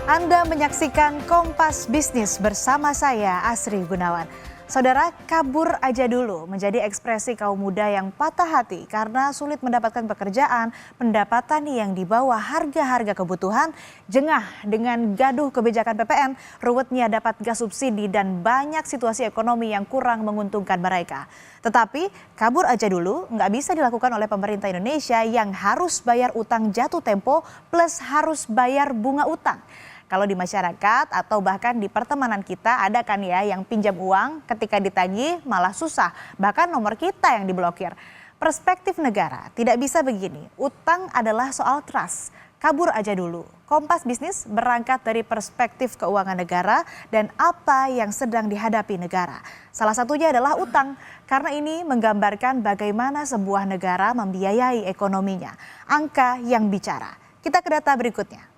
Anda menyaksikan Kompas Bisnis bersama saya, Asri Gunawan. Saudara, kabur aja dulu menjadi ekspresi kaum muda yang patah hati karena sulit mendapatkan pekerjaan, pendapatan yang di bawah harga-harga kebutuhan, jengah dengan gaduh kebijakan PPN, ruwetnya dapat gas subsidi dan banyak situasi ekonomi yang kurang menguntungkan mereka. Tetapi kabur aja dulu nggak bisa dilakukan oleh pemerintah Indonesia yang harus bayar utang jatuh tempo plus harus bayar bunga utang. Kalau di masyarakat atau bahkan di pertemanan kita ada kan ya yang pinjam uang ketika ditagih malah susah, bahkan nomor kita yang diblokir. Perspektif negara tidak bisa begini, utang adalah soal trust, kabur aja dulu. Kompas Bisnis berangkat dari perspektif keuangan negara dan apa yang sedang dihadapi negara. Salah satunya adalah utang, karena ini menggambarkan bagaimana sebuah negara membiayai ekonominya. Angka yang bicara. Kita ke data berikutnya.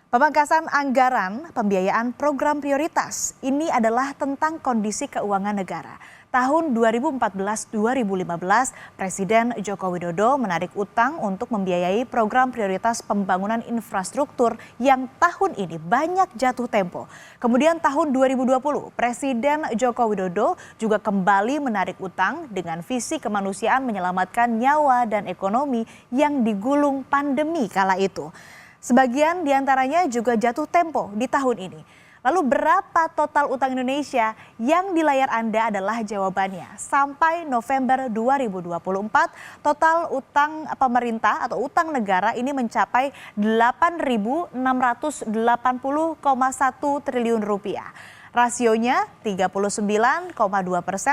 Pemangkasan anggaran pembiayaan program prioritas ini adalah tentang kondisi keuangan negara. Tahun 2014-2015, Presiden Joko Widodo menarik utang untuk membiayai program prioritas pembangunan infrastruktur yang tahun ini banyak jatuh tempo. Kemudian tahun 2020, Presiden Joko Widodo juga kembali menarik utang dengan visi kemanusiaan menyelamatkan nyawa dan ekonomi yang digulung pandemi kala itu. Sebagian diantaranya juga jatuh tempo di tahun ini. Lalu berapa total utang Indonesia? Yang di layar Anda adalah jawabannya. Sampai November 2024, total utang pemerintah atau utang negara ini mencapai 8.680,1 triliun rupiah. Rasionya 39,2%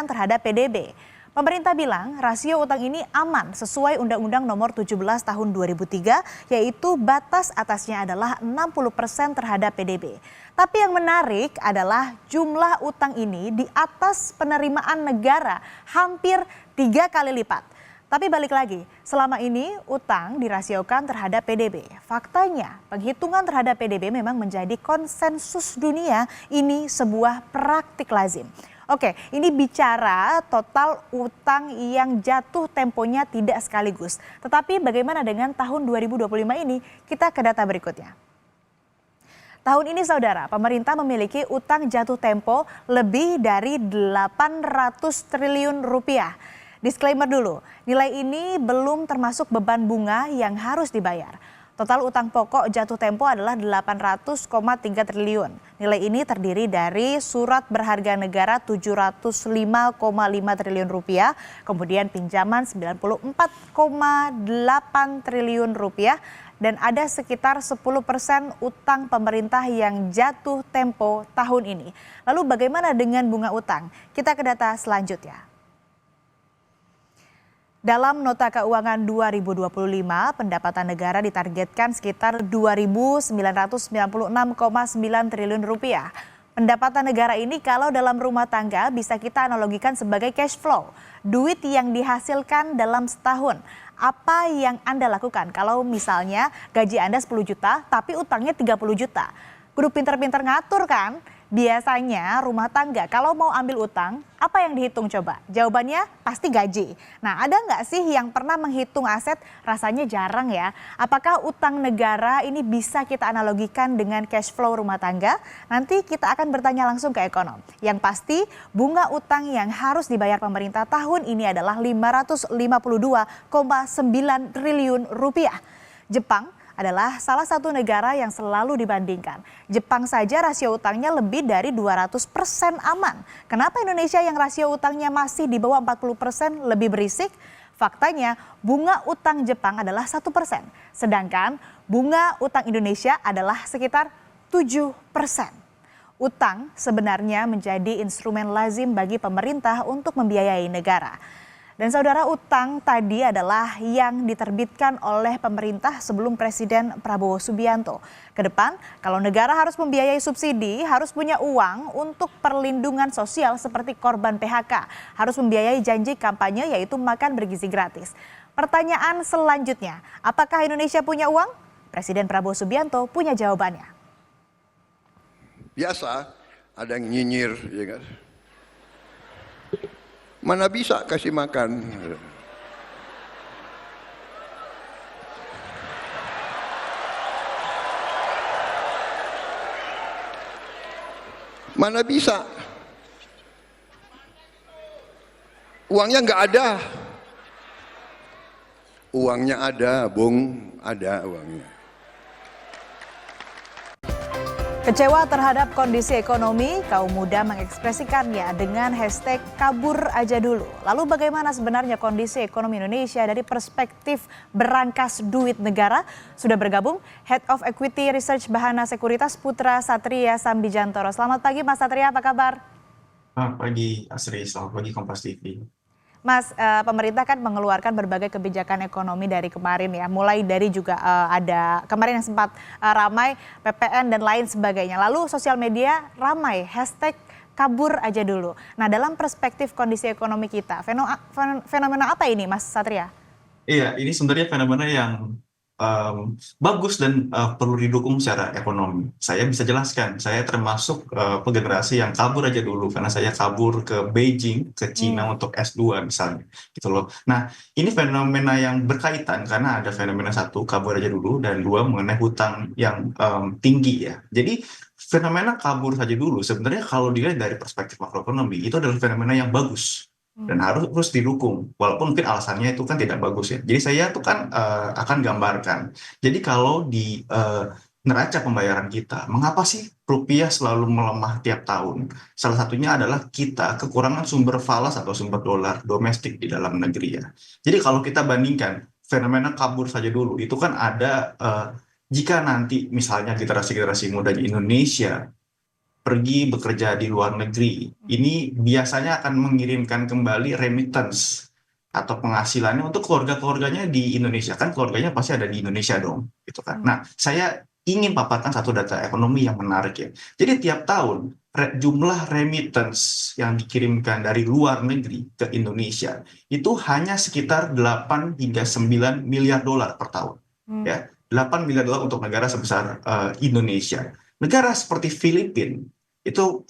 terhadap PDB. Pemerintah bilang rasio utang ini aman sesuai Undang-Undang Nomor 17 Tahun 2003, yaitu batas atasnya adalah 60% terhadap PDB. Tapi yang menarik adalah jumlah utang ini di atas penerimaan negara hampir 3 kali lipat. Tapi balik lagi, selama ini utang dirasiokan terhadap PDB. Faktanya, penghitungan terhadap PDB memang menjadi konsensus dunia, ini sebuah praktik lazim. Oke, ini bicara total utang yang jatuh temponya tidak sekaligus. Tetapi bagaimana dengan tahun 2025 ini? Kita ke data berikutnya. Tahun ini saudara, pemerintah memiliki utang jatuh tempo lebih dari 800 triliun rupiah. Disclaimer dulu, nilai ini belum termasuk beban bunga yang harus dibayar. Total utang pokok jatuh tempo adalah 800,3 triliun. Nilai ini terdiri dari surat berharga negara 705,5 triliun rupiah, kemudian pinjaman 94,8 triliun rupiah, dan ada sekitar 10% utang pemerintah yang jatuh tempo tahun ini. Lalu bagaimana dengan bunga utang? Kita ke data selanjutnya. Dalam Nota Keuangan 2025, pendapatan negara ditargetkan sekitar 2.996,9 triliun rupiah. Pendapatan negara ini kalau dalam rumah tangga bisa kita analogikan sebagai cash flow, duit yang dihasilkan dalam setahun. Apa yang Anda lakukan kalau misalnya gaji Anda 10 juta tapi utangnya 30 juta? Kudu pinter-pinter ngatur kan? Biasanya rumah tangga kalau mau ambil utang, apa yang dihitung coba? Jawabannya pasti gaji. Nah, ada nggak sih yang pernah menghitung aset? Rasanya jarang ya. Apakah utang negara ini bisa kita analogikan dengan cash flow rumah tangga? Nanti kita akan bertanya langsung ke ekonom. Yang pasti bunga utang yang harus dibayar pemerintah tahun ini adalah 552,9 triliun rupiah. Jepang adalah salah satu negara yang selalu dibandingkan. Jepang saja rasio utangnya lebih dari 200% aman. Kenapa Indonesia yang rasio utangnya masih di bawah 40% lebih berisik? Faktanya bunga utang Jepang adalah 1%. Sedangkan bunga utang Indonesia adalah sekitar 7%. Utang sebenarnya menjadi instrumen lazim bagi pemerintah untuk membiayai negara. Dan saudara, utang tadi adalah yang diterbitkan oleh pemerintah sebelum Presiden Prabowo Subianto. Kedepan, kalau negara harus membiayai subsidi, harus punya uang untuk perlindungan sosial seperti korban PHK. Harus membiayai janji kampanye yaitu makan bergizi gratis. Pertanyaan selanjutnya, apakah Indonesia punya uang? Presiden Prabowo Subianto punya jawabannya. Biasa, ada yang nyinyir, ya kan? Mana bisa kasih makan? Mana bisa? Uangnya nggak ada. Uangnya ada, Bung, ada uangnya. Kecewa terhadap kondisi ekonomi, kaum muda mengekspresikannya dengan hashtag kabur aja dulu. Lalu bagaimana sebenarnya kondisi ekonomi Indonesia dari perspektif berangkas duit negara? Sudah bergabung Head of Equity Research Bahana Sekuritas Putra Satria Sambijantoro. Selamat pagi Mas Satria, apa kabar? Selamat pagi Asri, selamat pagi Kompas TV. Mas, pemerintah kan mengeluarkan berbagai kebijakan ekonomi dari kemarin ya, mulai dari juga ada kemarin yang sempat ramai PPN dan lain sebagainya. Lalu sosial media ramai hashtag kabur aja dulu. Nah, dalam perspektif kondisi ekonomi kita, fenomena apa ini Mas Satria? Iya, ini sebenarnya fenomena yang bagus dan perlu didukung secara ekonomi. Saya bisa jelaskan, saya termasuk generasi yang kabur aja dulu karena saya kabur ke Beijing, ke Cina untuk S2 misalnya, gitu loh. Nah, ini fenomena yang berkaitan karena ada fenomena satu kabur aja dulu dan dua mengenai hutang yang tinggi ya. Jadi fenomena kabur saja dulu sebenarnya kalau dilihat dari perspektif makroekonomi itu adalah fenomena yang bagus dan harus didukung walaupun mungkin alasannya itu kan tidak bagus ya. Jadi saya tuh kan akan gambarkan. Jadi kalau di neraca pembayaran kita, mengapa sih rupiah selalu melemah tiap tahun? Salah satunya adalah kita kekurangan sumber falas atau sumber dolar domestik di dalam negeri ya. Jadi kalau kita bandingkan fenomena kabur saja dulu, itu kan ada jika nanti misalnya generasi-generasi muda di Indonesia pergi bekerja di luar negeri, ini biasanya akan mengirimkan kembali remittance atau penghasilannya untuk keluarga-keluarganya di Indonesia. Kan keluarganya pasti ada di Indonesia dong, gitu kan. Nah, saya ingin paparkan satu data ekonomi yang menarik ya. Jadi tiap tahun jumlah remittance yang dikirimkan dari luar negeri ke Indonesia itu hanya sekitar 8 hingga 9 miliar dolar per tahun. Ya, 8 miliar dolar untuk negara sebesar Indonesia. Negara seperti Filipina itu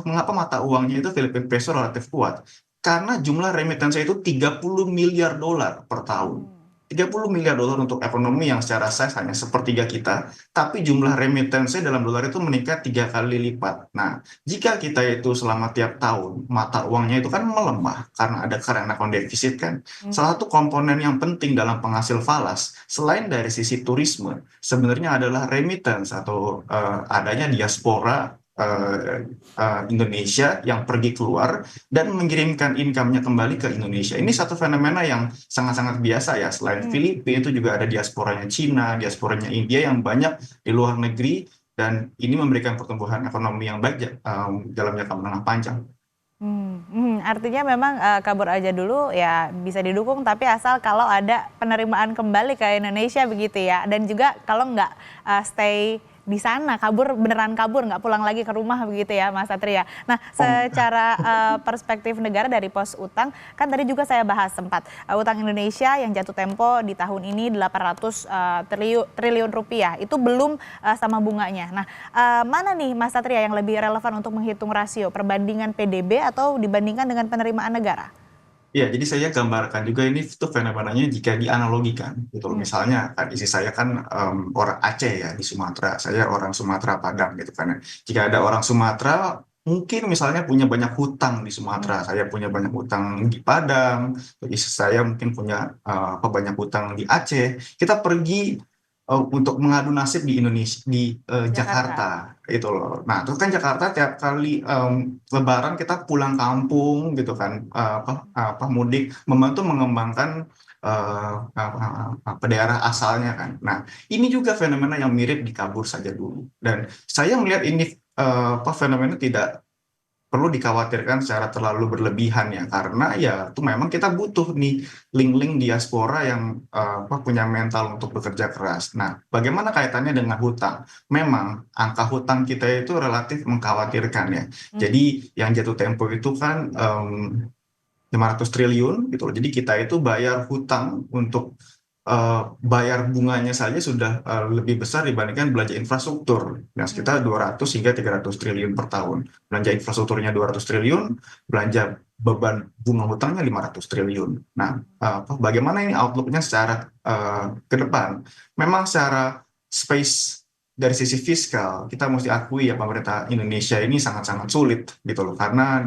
mengapa mata uangnya itu Philippine peso relatif kuat? Karena jumlah remittance itu 30 miliar dolar per tahun. 30 miliar dolar untuk ekonomi yang secara size hanya sepertiga kita, tapi jumlah remittance dalam dolar itu meningkat 3 kali lipat. Nah, jika kita itu selama tiap tahun mata uangnya itu kan melemah karena ada current account deficit kan. Salah satu komponen yang penting dalam penghasil falas selain dari sisi turisme sebenarnya adalah remittance atau adanya diaspora Indonesia yang pergi keluar dan mengirimkan income-nya kembali ke Indonesia. Ini satu fenomena yang sangat-sangat biasa ya. Selain Filipina itu juga ada diasporanya Cina, diasporanya India yang banyak di luar negeri dan ini memberikan pertumbuhan ekonomi yang baik dalam jangka menengah panjang. Artinya memang kabur aja dulu ya bisa didukung tapi asal kalau ada penerimaan kembali ke Indonesia begitu ya, dan juga kalau nggak stay di sana, beneran kabur nggak pulang lagi ke rumah begitu ya Mas Satria. Nah, secara perspektif negara dari pos utang kan tadi juga saya bahas sempat utang Indonesia yang jatuh tempo di tahun ini 800 triliun rupiah itu belum sama bunganya. Nah, mana nih Mas Satria yang lebih relevan untuk menghitung rasio perbandingan PDB atau dibandingkan dengan penerimaan negara? Ya, jadi saya gambarkan juga ini tuh fenomenanya jika dianalogikan, gitu. Misalnya kan isi saya kan orang Aceh ya di Sumatera, saya orang Sumatera Padang gitu kan. Jika ada orang Sumatera mungkin misalnya punya banyak hutang di Sumatera, saya punya banyak hutang di Padang, istri saya mungkin punya banyak hutang di Aceh. Kita pergi untuk mengadu nasib di Indonesia di Jakarta itu loh. Nah, terus kan Jakarta tiap kali Lebaran kita pulang kampung gitu kan, mudik membantu mengembangkan daerah asalnya kan. Nah, ini juga fenomena yang mirip di kabur saja dulu. Dan saya melihat ini fenomena tidak perlu dikhawatirkan secara terlalu berlebihan ya, karena ya itu memang kita butuh nih link-link diaspora yang punya mental untuk bekerja keras. Nah, bagaimana kaitannya dengan hutang? Memang angka hutang kita itu relatif mengkhawatirkan ya. Jadi yang jatuh tempo itu kan 500 triliun gitu loh. Jadi kita itu bayar hutang untuk bayar bunganya saja sudah lebih besar dibandingkan belanja infrastruktur yang sekitar 200 hingga 300 triliun per tahun. Belanja infrastrukturnya 200 triliun, belanja beban bunga hutangnya 500 triliun. Nah, bagaimana ini outlook-nya secara ke depan? Memang secara space dari sisi fiskal kita mesti akui ya pemerintah Indonesia ini sangat-sangat sulit gitu loh karena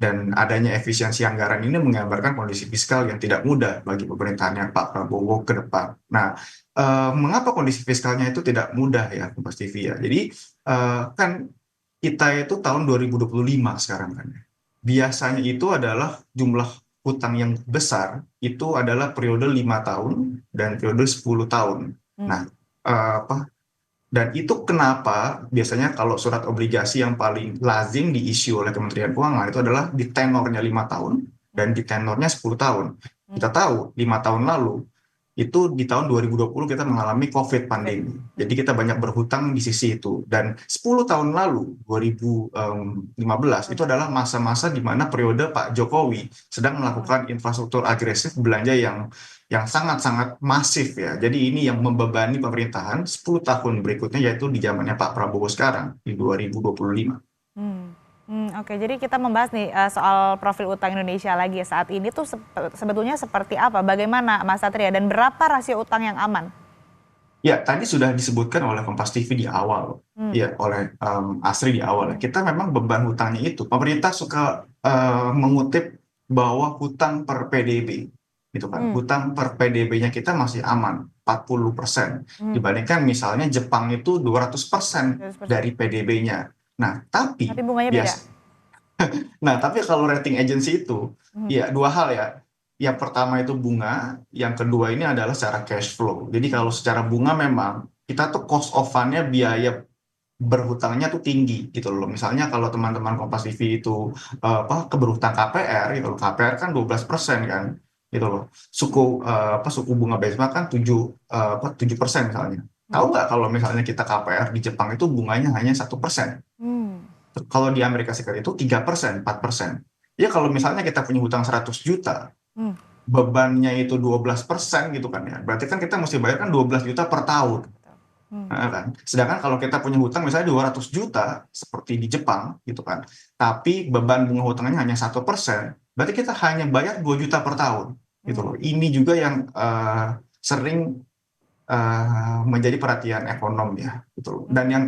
dan adanya efisiensi anggaran ini menggambarkan kondisi fiskal yang tidak mudah bagi pemerintahannya Pak Prabowo ke depan. Nah, mengapa kondisi fiskalnya itu tidak mudah ya, Kompas TV ya? Jadi kan kita itu tahun 2025 sekarang kan. Biasanya itu adalah jumlah hutang yang besar itu adalah periode 5 tahun dan periode 10 tahun. Nah, apa dan itu kenapa biasanya kalau surat obligasi yang paling lazim diisi oleh Kementerian Keuangan itu adalah di tenornya 5 tahun dan di tenornya 10 tahun. Kita tahu 5 tahun lalu itu di tahun 2020 kita mengalami COVID pandemi. Jadi kita banyak berhutang di sisi itu. Dan 10 tahun lalu, 2015, itu adalah masa-masa di mana periode Pak Jokowi sedang melakukan infrastruktur agresif belanja yang sangat-sangat masif ya. Jadi ini yang membebani pemerintahan 10 tahun berikutnya yaitu di zamannya Pak Prabowo sekarang di 2025. Oke, jadi kita membahas nih soal profil utang Indonesia lagi saat ini tuh sebetulnya seperti apa? Bagaimana Mas Satria dan berapa rasio utang yang aman? Ya, tadi sudah disebutkan oleh Kompas TV di awal, ya oleh Asri di awal. Kita memang beban hutangnya itu. Pemerintah suka mengutip bahwa hutang per PDB, gitu kan. Hutang per PDB-nya kita masih aman, 40%. Dibandingkan misalnya Jepang itu 200% dari PDB-nya. Nah, tapi bunganya beda. tapi kalau rating agency itu, ya dua hal ya. Yang pertama itu bunga, yang kedua ini adalah secara cash flow. Jadi kalau secara bunga memang kita tuh cost of fund-nya biaya berhutangnya tuh tinggi gitu loh. Misalnya kalau teman-teman Kompas TV itu berhutang KPR gitu loh. KPR kan 12% kan gitu loh. Suku bunga benchmark kan 7% misalnya. Tahu nggak kalau misalnya kita KPR di Jepang itu bunganya hanya 1%. Kalau di Amerika Serikat itu 3%, 4%. Ya kalau misalnya kita punya hutang 100 juta, bebannya itu 12% gitu kan ya. Berarti kan kita mesti bayar kan 12 juta per tahun. Nah, kan? Sedangkan kalau kita punya hutang misalnya 200 juta seperti di Jepang gitu kan. Tapi beban bunga hutangnya hanya 1%, berarti kita hanya bayar 2 juta per tahun gitu loh. Ini juga yang sering menjadi perhatian ekonom ya gitu. Dan yang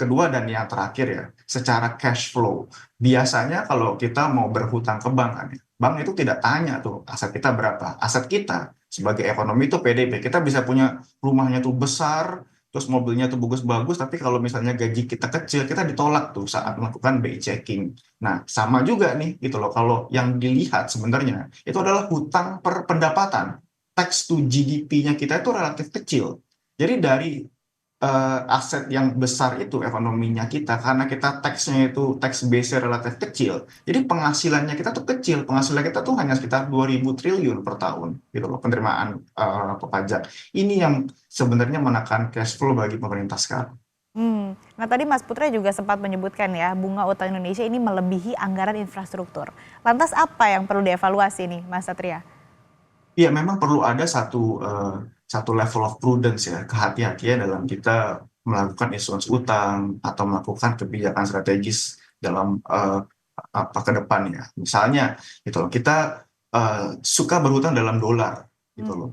kedua dan yang terakhir ya, secara cash flow biasanya kalau kita mau berhutang ke bank kan, bank itu tidak tanya tuh aset kita berapa. Aset kita sebagai ekonomi itu PDB, kita bisa punya rumahnya tuh besar, terus mobilnya tuh bagus-bagus, tapi kalau misalnya gaji kita kecil, kita ditolak tuh saat melakukan BI checking. Nah, sama juga nih gitu loh, kalau yang dilihat sebenarnya itu adalah hutang per pendapatan. Tax to GDP-nya kita itu relatif kecil. Jadi dari aset yang besar itu ekonominya kita, karena kita tax-nya itu tax base-nya relatif kecil, jadi penghasilannya kita tuh kecil. Penghasilan kita tuh hanya sekitar 2.000 triliun per tahun, gitu loh, penerimaan pajak. Ini yang sebenarnya menekan cash flow bagi pemerintah sekarang. Nah tadi Mas Putra juga sempat menyebutkan ya, bunga utang Indonesia ini melebihi anggaran infrastruktur. Lantas apa yang perlu dievaluasi nih Mas Satria? Iya, memang perlu ada satu level of prudence ya, kehati-hatian dalam kita melakukan issuance utang atau melakukan kebijakan strategis dalam ke depannya. Misalnya, gitu loh, kita suka berhutang dalam dolar, gitu loh.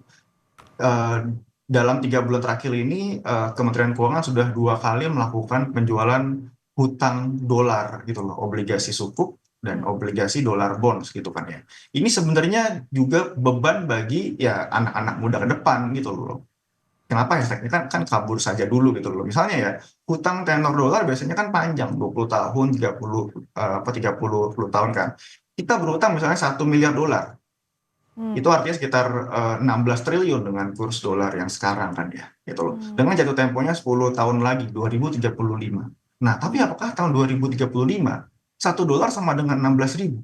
Dalam 3 bulan terakhir ini, Kementerian Keuangan sudah 2 kali melakukan penjualan hutang dolar, gitu loh, obligasi sukuk dan obligasi dolar bonds gitu kan ya. Ini sebenarnya juga beban bagi ya anak-anak muda ke depan gitu loh. Kenapa ya? Kan kabur saja dulu gitu loh. Misalnya ya, hutang tenor dolar biasanya kan panjang, 20 tahun, 30 tahun kan. Kita berhutang misalnya 1 miliar dolar. Itu artinya sekitar 16 triliun dengan kurs dolar yang sekarang kan ya, gitu loh. Dengan jatuh temponya 10 tahun lagi, 2035. Nah, tapi apakah tahun 2035 $1 sama dengan 16.000?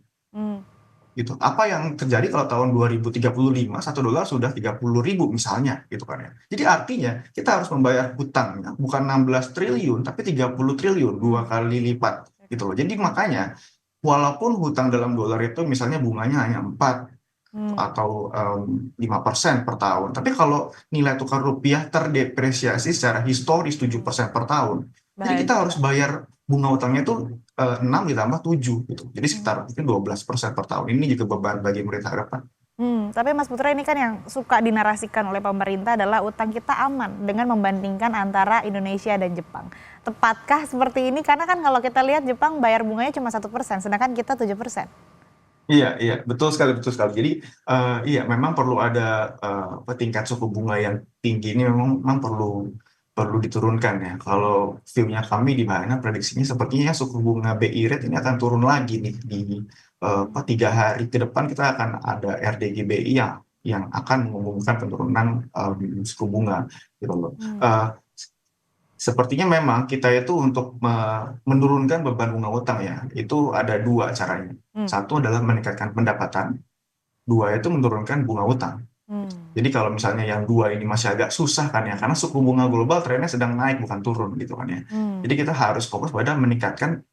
Gitu. Apa yang terjadi kalau tahun 2035 $1 sudah 30.000 misalnya gitu kan ya. Jadi artinya kita harus membayar hutangnya bukan 16 triliun tapi 30 triliun, 2 kali lipat gitu loh. Jadi makanya walaupun hutang dalam dolar itu misalnya bunganya hanya 4 atau 5% per tahun, tapi kalau nilai tukar rupiah terdepresiasi secara historis 7% per tahun, jadi kita harus bayar bunga utangnya itu 6 ditambah 7 gitu. Jadi sekitar mungkin 12% per tahun. Ini juga beban bagi pemerintah ke depan. Tapi Mas Putra ini kan yang suka dinarasikan oleh pemerintah adalah utang kita aman dengan membandingkan antara Indonesia dan Jepang. Tepatkah seperti ini? Karena kan kalau kita lihat Jepang bayar bunganya cuma 1%, sedangkan kita 7%. Iya, iya, betul sekali, betul sekali. Jadi, iya, memang perlu ada tingkat suku bunga yang tinggi ini memang perlu diturunkan ya. Kalau view-nya kami di mana prediksinya sepertinya suku bunga BI rate ini akan turun lagi nih di 3 hari ke depan kita akan ada RDG BI yang akan mengumumkan penurunan suku bunga gitu loh. Eh, Sepertinya memang kita itu untuk menurunkan beban bunga utang ya, itu ada 2 caranya. Hmm. Satu adalah meningkatkan pendapatan, 2 itu menurunkan bunga utang. Jadi kalau misalnya yang 2 ini masih agak susah kan ya, karena suku bunga global trennya sedang naik bukan turun gitu kan ya. Jadi kita harus fokus pada meningkatkan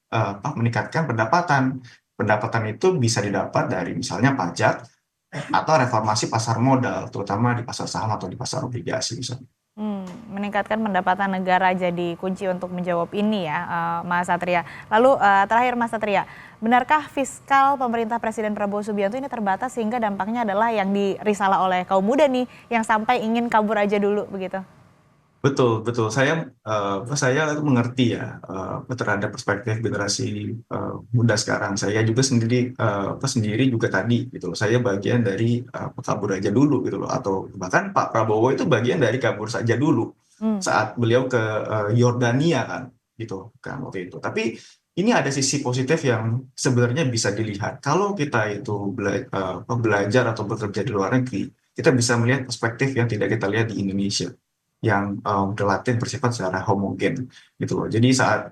pendapatan. Pendapatan itu bisa didapat dari misalnya pajak atau reformasi pasar modal, terutama di pasar saham atau di pasar obligasi misalnya. Meningkatkan pendapatan negara jadi kunci untuk menjawab ini ya, Mas Satria. Lalu terakhir Mas Satria, benarkah fiskal pemerintah Presiden Prabowo Subianto ini terbatas sehingga dampaknya adalah yang dirisalah oleh kaum muda nih yang sampai ingin kabur aja dulu begitu? Betul, betul. Saya mengerti ya terhadap perspektif generasi muda sekarang. Saya juga sendiri juga tadi gitu loh. Saya bagian dari kabur aja dulu gitu loh. Atau bahkan Pak Prabowo itu bagian dari kabur saja dulu saat beliau ke Yordania kan gitu kan waktu itu. Tapi ini ada sisi positif yang sebenarnya bisa dilihat. Kalau kita itu belajar atau bekerja di luar negeri, kita bisa melihat perspektif yang tidak kita lihat di Indonesia yang relatif bersifat secara homogen gitu loh. Jadi saat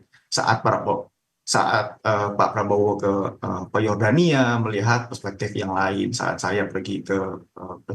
Pak Prabowo ke Yordania melihat perspektif yang lain, saat saya pergi ke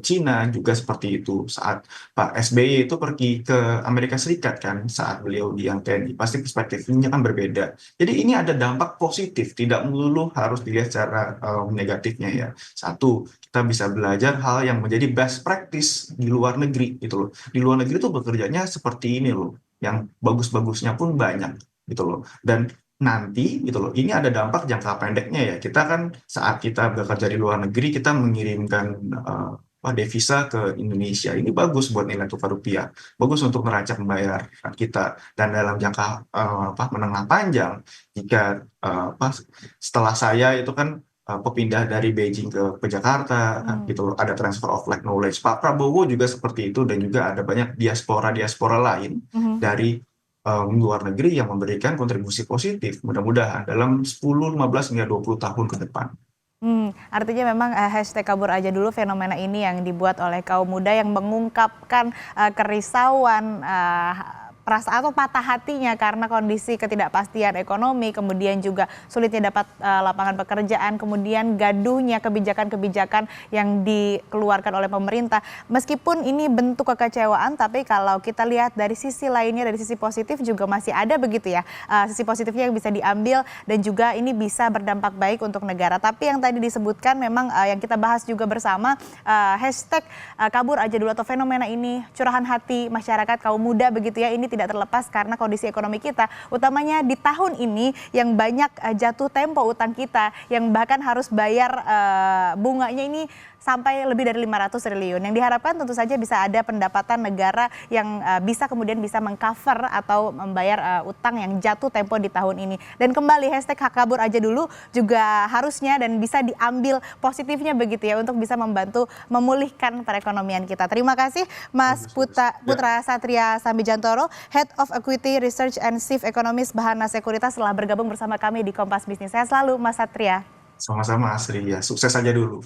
Cina juga seperti itu, saat Pak SBY itu pergi ke Amerika Serikat kan, saat beliau di yang TNI, pasti perspektifnya kan berbeda. Jadi ini ada dampak positif, tidak melulu harus dilihat secara negatifnya ya. Satu, kita bisa belajar hal yang menjadi best practice di luar negeri gitu loh. Di luar negeri tuh bekerjanya seperti ini loh, yang bagus-bagusnya pun banyak gitu loh. Dan nanti gitu loh, ini ada dampak jangka pendeknya ya. Kita kan saat kita bekerja di luar negeri, kita mengirimkan devisa ke Indonesia. Ini bagus buat nilai tukar rupiah, bagus untuk neraca pembayaran kita. Dan dalam jangka menengah panjang, jika setelah saya itu kan pindah dari Beijing ke Jakarta, gitu loh, ada transfer of like knowledge. Pak Prabowo juga seperti itu dan juga ada banyak diaspora lain dari luar negeri yang memberikan kontribusi positif mudah-mudahan dalam 10, 15 hingga 20 tahun ke depan. Artinya memang hashtag kabur aja dulu fenomena ini yang dibuat oleh kaum muda yang mengungkapkan kerisauan, perasaan atau patah hatinya karena kondisi ketidakpastian ekonomi, kemudian juga sulitnya dapat lapangan pekerjaan, kemudian gaduhnya kebijakan-kebijakan yang dikeluarkan oleh pemerintah. Meskipun ini bentuk kekecewaan, tapi kalau kita lihat dari sisi lainnya, dari sisi positif juga masih ada begitu ya, sisi positifnya yang bisa diambil dan juga ini bisa berdampak baik untuk negara. Tapi yang tadi disebutkan memang yang kita bahas juga bersama, hashtag kabur aja dulu atau fenomena ini, curahan hati masyarakat kaum muda begitu ya, ini tidak terlepas karena kondisi ekonomi kita, utamanya di tahun ini yang banyak jatuh tempo utang kita, yang bahkan harus bayar bunganya ini sampai lebih dari 500 triliun. Yang diharapkan tentu saja bisa ada pendapatan negara yang bisa kemudian bisa mengcover atau membayar utang yang jatuh tempo di tahun ini. Dan kembali hashtag kabur aja dulu juga harusnya dan bisa diambil positifnya begitu ya untuk bisa membantu memulihkan perekonomian kita. Terima kasih Mas Putra Satria Sambijantoro, Head of Equity Research and Chief Economist Bahana Sekuritas telah bergabung bersama kami di Kompas Bisnis. Sehat selalu Mas Satria. Sama-sama Asri ya, sukses saja dulu.